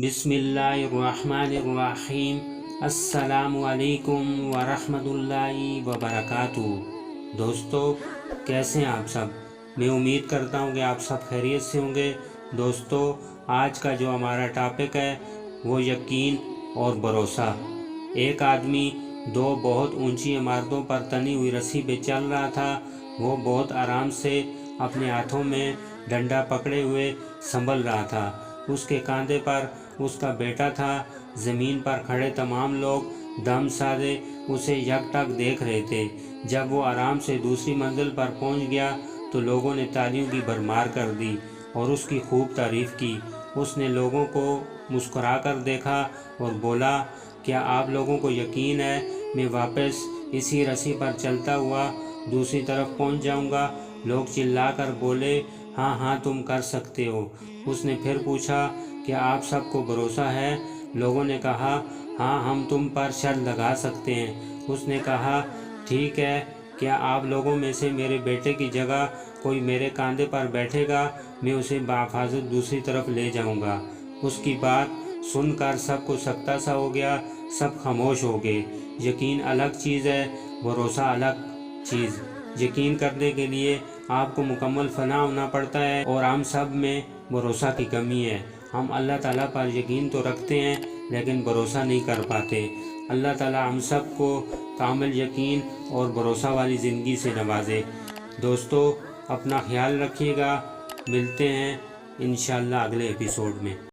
بسم اللہ الرحمن الرحیم۔ السلام علیکم ورحمۃ اللہ وبرکاتہ۔ دوستو، کیسے ہیں آپ سب؟ میں امید کرتا ہوں کہ آپ سب خیریت سے ہوں گے۔ دوستو، آج کا جو ہمارا ٹاپک ہے وہ یقین اور بھروسہ۔ ایک آدمی دو بہت اونچی عمارتوں پر تنی ہوئی رسی پہ چل رہا تھا۔ وہ بہت آرام سے اپنے ہاتھوں میں ڈنڈا پکڑے ہوئے سنبھل رہا تھا۔ اس کے کاندھے پر اس کا بیٹا تھا۔ زمین پر کھڑے تمام لوگ دم سادے اسے یکٹک دیکھ رہے تھے۔ جب وہ آرام سے دوسری منزل پر پہنچ گیا تو لوگوں نے تالیوں کی بھرمار کر دی اور اس کی خوب تعریف کی۔ اس نے لوگوں کو مسکرا کر دیکھا اور بولا، کیا آپ لوگوں کو یقین ہے میں واپس اسی رسی پر چلتا ہوا دوسری طرف پہنچ جاؤں گا؟ لوگ چلا کر بولے، ہاں ہاں تم کر سکتے ہو۔ اس نے پھر پوچھا، کیا آپ سب کو بھروسہ ہے؟ لوگوں نے کہا، ہاں ہم تم پر شرط لگا سکتے ہیں۔ اس نے کہا، ٹھیک ہے، کیا آپ لوگوں میں سے میرے بیٹے کی جگہ کوئی میرے کاندھے پر بیٹھے گا؟ میں اسے بحفاظت دوسری طرف لے جاؤں گا۔ اس کی بات سن کر سب کو سکتہ سا ہو گیا۔ سب خاموش ہو گئے۔ یقین الگ چیز ہے، بھروسہ الگ چیز۔ یقین کرنے کے لیے آپ کو مکمل فنا ہونا پڑتا ہے اور ہم سب میں بھروسہ کی کمی ہے۔ ہم اللہ تعالیٰ پر یقین تو رکھتے ہیں لیکن بھروسہ نہیں کر پاتے۔ اللہ تعالیٰ ہم سب کو کامل یقین اور بھروسہ والی زندگی سے نوازے۔ دوستو، اپنا خیال رکھیے گا۔ ملتے ہیں انشاءاللہ اگلے ایپیسوڈ میں۔